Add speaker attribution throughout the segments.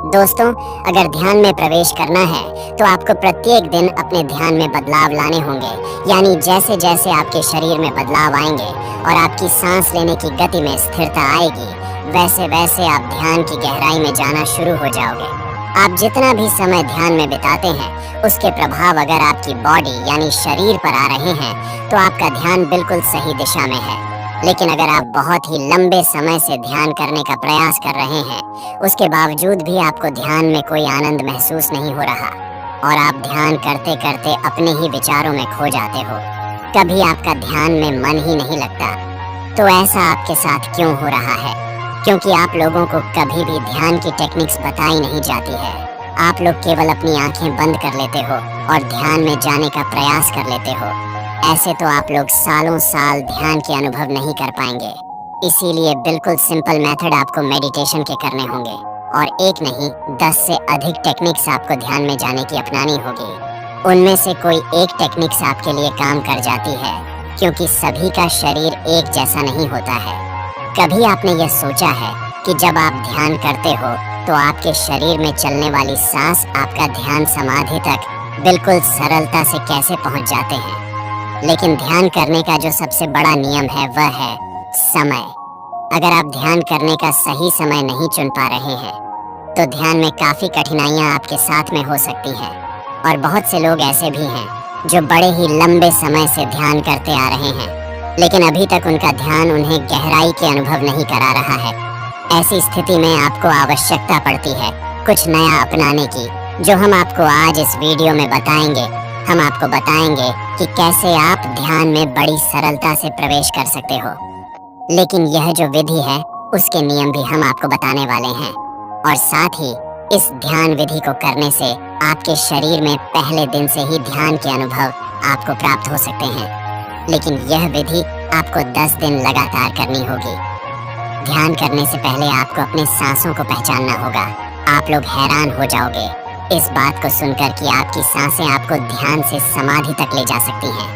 Speaker 1: दोस्तों, अगर ध्यान में प्रवेश करना है तो आपको प्रत्येक दिन अपने ध्यान में बदलाव लाने होंगे। यानी जैसे जैसे आपके शरीर में बदलाव आएंगे और आपकी सांस लेने की गति में स्थिरता आएगी, वैसे वैसे आप ध्यान की गहराई में जाना शुरू हो जाओगे। आप जितना भी समय ध्यान में बिताते हैं, उसके प्रभाव अगर आपकी बॉडी यानी शरीर पर आ रहे हैं तो आपका ध्यान बिल्कुल सही दिशा में है। लेकिन अगर आप बहुत ही लंबे समय से ध्यान करने का प्रयास कर रहे हैं, उसके बावजूद भी आपको ध्यान में कोई आनंद महसूस नहीं हो रहा और आप ध्यान करते करते अपने ही विचारों में खो जाते हो, कभी आपका ध्यान में मन ही नहीं लगता, तो ऐसा आपके साथ क्यों हो रहा है? क्योंकि आप लोगों को कभी भी ध्यान की टेक्निक्स बताई नहीं जाती है। आप लोग केवल अपनी आंखें बंद कर लेते हो और ध्यान में जाने का प्रयास कर लेते हो। ऐसे तो आप लोग सालों साल ध्यान के अनुभव नहीं कर पाएंगे। इसीलिए बिल्कुल सिंपल मेथड आपको मेडिटेशन के करने होंगे और एक नहीं 10 से अधिक टेक्निक्स आपको ध्यान में जाने की अपनानी होगी। उनमें से कोई एक टेक्निक्स आपके लिए काम कर जाती है, क्योंकि सभी का शरीर एक जैसा नहीं होता है। कभी आपने यह सोचा है कि जब आप ध्यान करते हो तो आपके शरीर में चलने वाली सांस आपका ध्यान समाधि तक बिल्कुल सरलता से कैसे पहुंच जाते हैं? लेकिन ध्यान करने का जो सबसे बड़ा नियम है वह है समय। अगर आप ध्यान करने का सही समय नहीं चुन पा रहे हैं तो ध्यान में काफी कठिनाइयां आपके साथ में हो सकती हैं। और बहुत से लोग ऐसे भी हैं जो बड़े ही लंबे समय से ध्यान करते आ रहे हैं, लेकिन अभी तक उनका ध्यान उन्हें गहराई के अनुभव नहीं करा रहा है। ऐसी स्थिति में आपको आवश्यकता पड़ती है कुछ नया अपनाने की, जो हम आपको आज इस वीडियो में बताएंगे। हम आपको बताएंगे कि कैसे आप ध्यान में बड़ी सरलता से प्रवेश कर सकते हो। लेकिन यह जो विधि है उसके नियम भी हम आपको बताने वाले हैं, और साथ ही इस ध्यान विधि को करने से आपके शरीर में पहले दिन से ही ध्यान के अनुभव आपको प्राप्त हो सकते हैं। लेकिन यह विधि आपको 10 दिन लगातार करनी होगी। ध्यान करने से पहले आपको अपने सांसों को पहचानना होगा। आप लोग हैरान हो जाओगे इस बात को सुनकर कि आपकी सांसें आपको ध्यान से समाधि तक ले जा सकती हैं।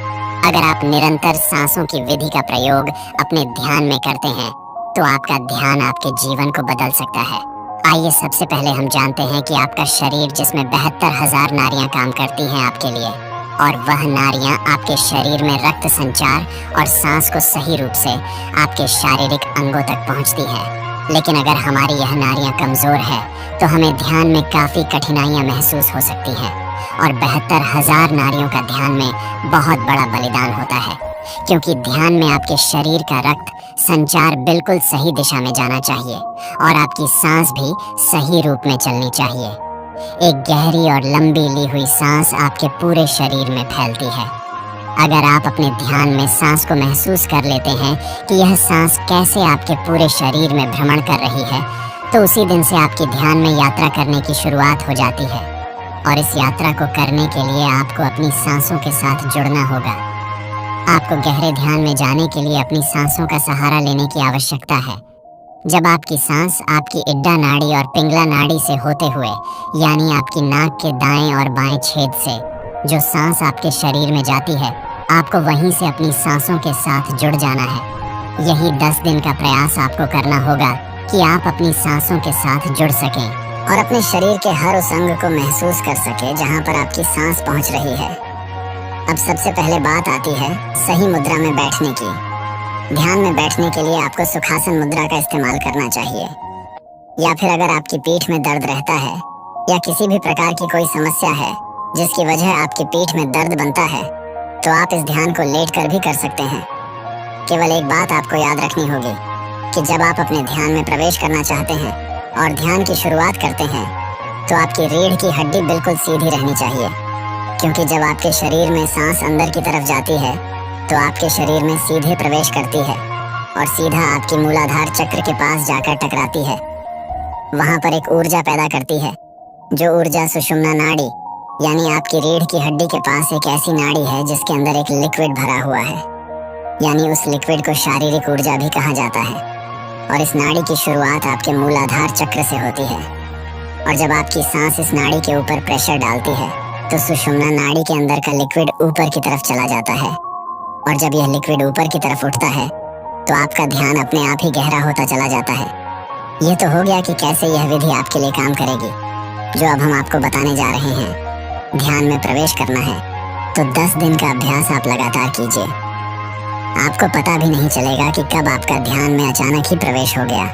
Speaker 1: अगर आप निरंतर सांसों की विधि का प्रयोग अपने ध्यान में करते हैं तो आपका ध्यान आपके जीवन को बदल सकता है। आइए सबसे पहले हम जानते हैं कि आपका शरीर, जिसमें 72,000 नाड़ियां काम करती हैं आपके लिए, और वह नाड़ियां आपके शरीर में रक्त संचार और सांस को सही रूप से आपके शारीरिक अंगों तक पहुंचती है। लेकिन अगर हमारी यह नाड़ियां कमजोर है तो हमें ध्यान में काफी कठिनाइयां महसूस हो सकती हैं, और 72,000 नाड़ियों का ध्यान में बहुत बड़ा बलिदान होता है, क्योंकि ध्यान में आपके शरीर का रक्त संचार बिल्कुल सही दिशा में जाना चाहिए और आपकी सांस भी सही रूप में चलनी चाहिए। एक गहरी और लंबी ली हुई सांस आपके पूरे शरीर में फैलती है। अगर आप अपने ध्यान में सांस को महसूस कर लेते हैं कि यह सांस कैसे आपके पूरे शरीर में भ्रमण कर रही है, तो उसी दिन से आपकी ध्यान में यात्रा करने की शुरुआत हो जाती है। और इस यात्रा को करने के लिए आपको अपनी सांसों के साथ जुड़ना होगा। आपको गहरे ध्यान में जाने के लिए अपनी सांसों का सहारा लेने की आवश्यकता है। जब आपकी सांस आपकी इड्डा नाड़ी और पिंगला नाड़ी से होते हुए, यानी आपकी नाक के दाएं और बाएं छेद से जो सांस आपके शरीर में जाती है, आपको वहीं से अपनी सांसों के साथ जुड़ जाना है। यही 10 दिन का प्रयास आपको करना होगा कि आप अपनी सांसों के साथ जुड़ सकें और अपने शरीर के हर उस अंग को महसूस कर सकें जहां पर आपकी सांस पहुंच रही है। अब सबसे पहले बात आती है सही मुद्रा में बैठने की। ध्यान में बैठने के लिए आपको सुखासन मुद्रा का इस्तेमाल करना चाहिए, या फिर अगर आपकी पीठ में दर्द रहता है या किसी भी प्रकार की कोई समस्या है जिसकी वजह आपकी पीठ में दर्द बनता है, तो आप इस ध्यान को लेटकर भी कर सकते हैं। केवल एक बात आपको याद रखनी होगी कि जब आप अपने ध्यान में प्रवेश करना चाहते हैं और ध्यान की शुरुआत करते हैं तो आपकी रीढ़ की हड्डी बिल्कुल सीधी रहनी चाहिए, क्योंकि जब आपके शरीर में सांस अंदर की तरफ जाती है तो आपके शरीर में सीधे प्रवेश करती है और सीधा आपकी मूलाधार चक्र के पास जाकर टकराती है। वहां पर एक ऊर्जा पैदा करती है, जो ऊर्जा सुषुम्ना नाड़ी यानी आपकी रीढ़ की हड्डी के पास एक ऐसी नाड़ी है जिसके अंदर एक लिक्विड भरा हुआ है, यानी उस लिक्विड को शारीरिक ऊर्जा भी कहा जाता है। और इस नाड़ी की शुरुआत आपके मूलाधार चक्र से होती है, और जब आपकी सांस इस नाड़ी के ऊपर प्रेशर डालती है तो सुषुम्ना नाड़ी के अंदर का लिक्विड ऊपर की तरफ चला जाता है, और जब यह लिक्विड ऊपर की तरफ उठता है तो आपका ध्यान अपने आप ही गहरा होता चला जाता है। ये तो हो गया कि कैसे यह विधि आपके लिए काम करेगी। जो अब हम आपको बताने जा रहे हैं, ध्यान में प्रवेश करना है तो 10 दिन का अभ्यास आप लगातार कीजिए। आपको पता भी नहीं चलेगा कि कब आपका ध्यान में अचानक ही प्रवेश हो गया।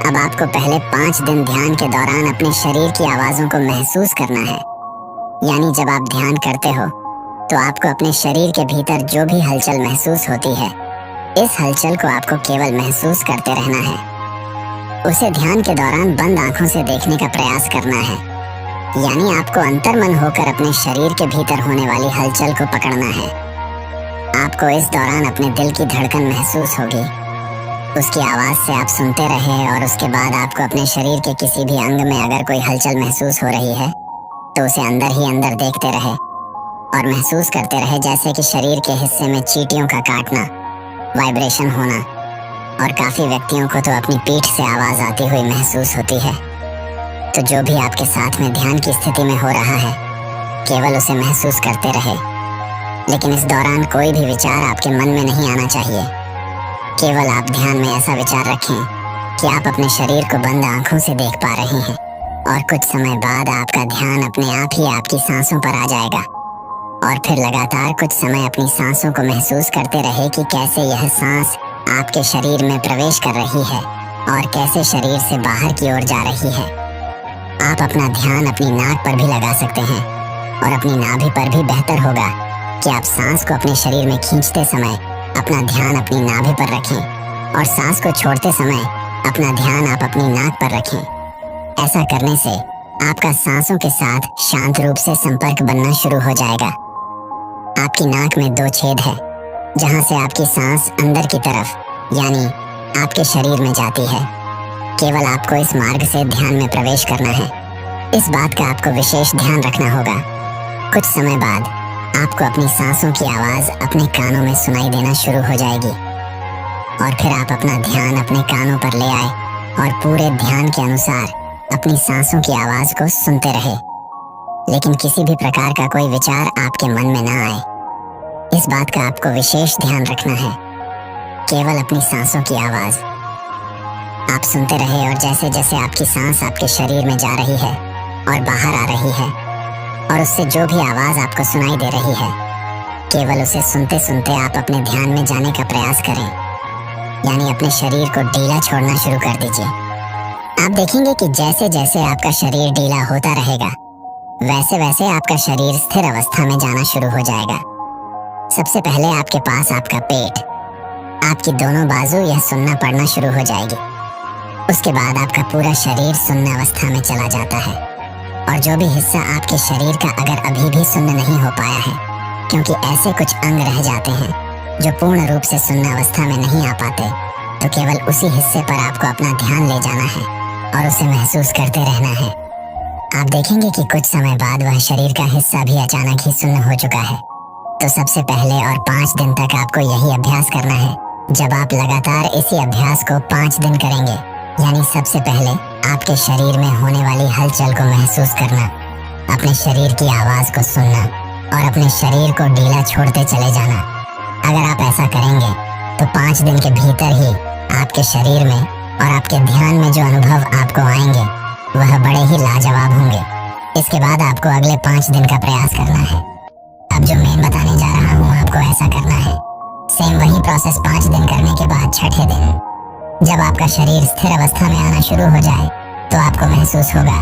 Speaker 1: अब आपको पहले 5 दिन ध्यान के दौरान अपने शरीर की आवाज़ों को महसूस करना है। यानी जब आप ध्यान करते हो तो आपको अपने शरीर के भीतर जो भी हलचल महसूस होती है, इस हलचल को आपको केवल महसूस करते रहना है। उसे ध्यान के दौरान बंद आंखों से देखने का प्रयास करना है। यानी आपको अंतर्मन होकर अपने शरीर के भीतर होने वाली हलचल को पकड़ना है। आपको इस दौरान अपने दिल की धड़कन महसूस होगी। उसकी आवाज़ से आप सुनते रहे और उसके बाद आपको अपने शरीर के किसी भी अंग में अगर कोई हलचल महसूस हो रही है तो उसे अंदर ही अंदर देखते रहे और महसूस करते रहे, जैसे कि शरीर के हिस्से में चींटियों का काटना, वाइब्रेशन होना। और काफ़ी व्यक्तियों को तो अपनी पीठ से आवाज़ आती हुई महसूस होती है। तो जो भी आपके साथ में ध्यान की स्थिति में हो रहा है, केवल उसे महसूस करते रहे। लेकिन इस दौरान कोई भी विचार आपके मन में नहीं आना चाहिए। केवल आप ध्यान में ऐसा विचार रखें कि आप अपने शरीर को बंद आंखों से देख पा रहे हैं और कुछ समय बाद आपका ध्यान अपने आप ही आपकी सांसों पर आ जाएगा। और फिर लगातार कुछ समय अपनी सांसों को महसूस करते रहे कि कैसे यह सांस आपके शरीर में प्रवेश कर रही है और कैसे शरीर से बाहर की ओर जा रही है। आप अपना ध्यान अपनी नाक पर भी लगा सकते हैं और अपनी नाभि पर भी बेहतर होगा कि आप सांस को अपने शरीर में खींचते समय अपना ध्यान अपनी नाभि पर रखें और सांस को छोड़ते समय अपना ध्यान आप अपनी नाक पर रखें। ऐसा करने से आपका सांसों के साथ शांत रूप से संपर्क बनना शुरू हो जाएगा। आपकी नाक में 2 छेद है जहां से आपकी सांस अंदर की तरफ यानी आपके शरीर में जाती है। केवल आपको इस मार्ग से ध्यान में प्रवेश करना है। इस बात का आपको विशेष ध्यान रखना होगा। कुछ समय बाद आपको अपनी सांसों की आवाज़ अपने कानों में सुनाई देना शुरू हो जाएगी और फिर आप अपना ध्यान अपने कानों पर ले आए और पूरे ध्यान के अनुसार अपनी सांसों की आवाज़ को सुनते रहे। लेकिन किसी भी प्रकार का कोई विचार आपके मन में ना आए। इस बात का आपको विशेष ध्यान रखना है। केवल अपनी सांसों की आवाज़ आप सुनते रहे और जैसे जैसे आपकी सांस आपके शरीर में जा रही है और बाहर आ रही है और उससे जो भी आवाज़ आपको सुनाई दे रही है, केवल उसे सुनते सुनते आप अपने ध्यान में जाने का प्रयास करें। यानी अपने शरीर को ढीला छोड़ना शुरू कर दीजिए। आप देखेंगे कि जैसे जैसे आपका शरीर ढीला होता रहेगा, वैसे वैसे आपका शरीर स्थिर अवस्था में जाना शुरू हो जाएगा। सबसे पहले आपके पास आपका पेट, आपकी दोनों बाजू यह सुनना पड़ना शुरू हो जाएगी। उसके बाद आपका पूरा शरीर सुन्न अवस्था में चला जाता है और जो भी हिस्सा आपके शरीर का अगर अभी भी सुन्न नहीं हो पाया है, क्योंकि ऐसे कुछ अंग रह जाते हैं जो पूर्ण रूप से सुन्न अवस्था में नहीं आ पाते, तो केवल उसी हिस्से पर आपको अपना ध्यान ले जाना है और उसे महसूस करते रहना है। आप देखेंगे कि कुछ समय बाद वह शरीर का हिस्सा भी अचानक ही सुन्न हो चुका है। तो सबसे पहले और 5 दिन तक आपको यही अभ्यास करना है। जब आप लगातार इसी अभ्यास को 5 दिन करेंगे, यानी सबसे पहले आपके शरीर में होने वाली हलचल को महसूस करना, अपने शरीर की आवाज़ को सुनना और अपने शरीर को ढीला छोड़ते चले जाना। अगर आप ऐसा करेंगे तो 5 दिन के भीतर ही आपके शरीर में और आपके ध्यान में जो अनुभव आपको आएंगे वह बड़े ही लाजवाब होंगे। इसके बाद आपको अगले 5 दिन का प्रयास करना है। अब जो मैं बताने जा रहा हूँ आपको ऐसा करना है। सेम वही प्रोसेस 5 दिन करने के बाद 6ठे दिन जब आपका शरीर स्थिर अवस्था में आना शुरू हो जाए तो आपको महसूस होगा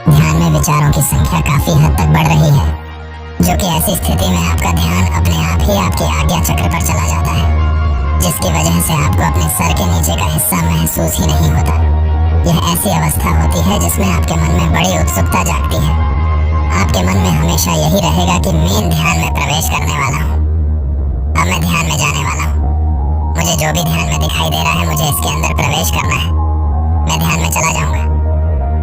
Speaker 1: ध्यान में विचारों की संख्या काफी हद तक बढ़ रही है, जो कि ऐसी स्थिति में आपका ध्यान अपने आप ही आपके आज्ञा चक्र पर चला जाता है, जिसकी वजह से आपको अपने सर के नीचे का हिस्सा महसूस ही नहीं होता। यह ऐसी अवस्था होती है जिसमें आपके मन में बड़ी उत्सुकता जागती है। आपके मन में हमेशा यही रहेगा कि मैं ध्यान में प्रवेश करने वाला हूँ, अब मैं ध्यान में जाने वाला हूँ। मुझे जो भी ध्यान में दिखाई दे रहा है मुझे इसके अंदर प्रवेश करना है, मैं ध्यान में चला जाऊंगा।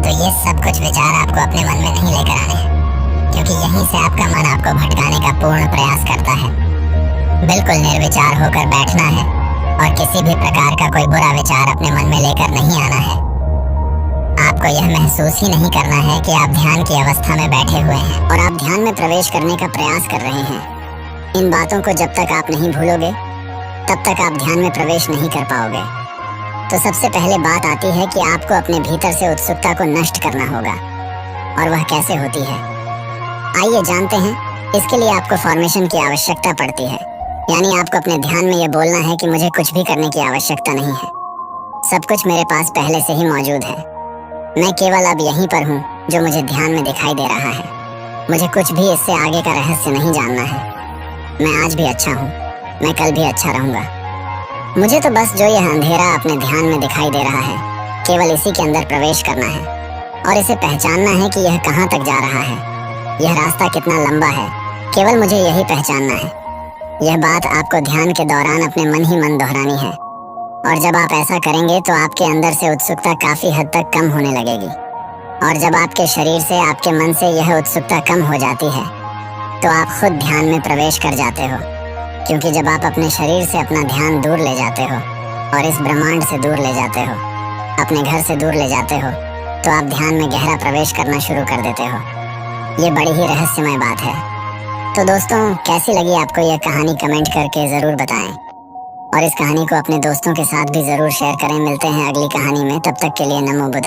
Speaker 1: तो ये सब कुछ विचार आपको अपने मन में नहीं लेकर आने हैं, क्योंकि यहीं से आपका मन आपको भटकाने का पूर्ण प्रयास करता है। बिल्कुल निर्विचार होकर बैठना है और किसी भी प्रकार का कोई बुरा विचार अपने मन में लेकर नहीं आना है। आपको यह महसूस ही नहीं करना है कि आप ध्यान की अवस्था में बैठे हुए हैं और आप ध्यान में प्रवेश करने का प्रयास कर रहे हैं। इन बातों को जब तक आप नहीं भूलोगे तब तक आप ध्यान में प्रवेश नहीं कर पाओगे। तो सबसे पहले बात आती है कि आपको अपने भीतर से उत्सुकता को नष्ट करना होगा। और वह कैसे होती है, आइए जानते हैं। इसके लिए आपको फॉर्मेशन की आवश्यकता पड़ती है, यानी आपको अपने ध्यान में यह बोलना है कि मुझे कुछ भी करने की आवश्यकता नहीं है, सब कुछ मेरे पास पहले से ही मौजूद है। मैं केवल अब यहीं पर हूँ जो मुझे ध्यान में दिखाई दे रहा है। मुझे कुछ भी इससे आगे का रहस्य नहीं जानना है। मैं आज भी अच्छा हूँ, मैं कल भी अच्छा रहूंगा। मुझे तो बस जो यह अंधेरा अपने ध्यान में दिखाई दे रहा है, केवल इसी के अंदर प्रवेश करना है और इसे पहचानना है कि यह कहाँ तक जा रहा है, यह रास्ता कितना लंबा है। केवल मुझे यही पहचानना है। यह बात आपको ध्यान के दौरान अपने मन ही मन दोहरानी है, और जब आप ऐसा करेंगे तो आपके अंदर से उत्सुकता काफी हद तक कम होने लगेगी। और जब आपके शरीर से, आपके मन से यह उत्सुकता कम हो जाती है तो आप खुद ध्यान में प्रवेश कर जाते हो। क्योंकि जब आप अपने शरीर से अपना ध्यान दूर ले जाते हो और इस ब्रह्मांड से दूर ले जाते हो, अपने घर से दूर ले जाते हो, तो आप ध्यान में गहरा प्रवेश करना शुरू कर देते हो। ये बड़ी ही रहस्यमय बात है। तो दोस्तों, कैसी लगी आपको यह कहानी, कमेंट करके ज़रूर बताएं और इस कहानी को अपने दोस्तों के साथ भी ज़रूर शेयर करें। मिलते हैं अगली कहानी में, तब तक के लिए नमो बुद्धाय।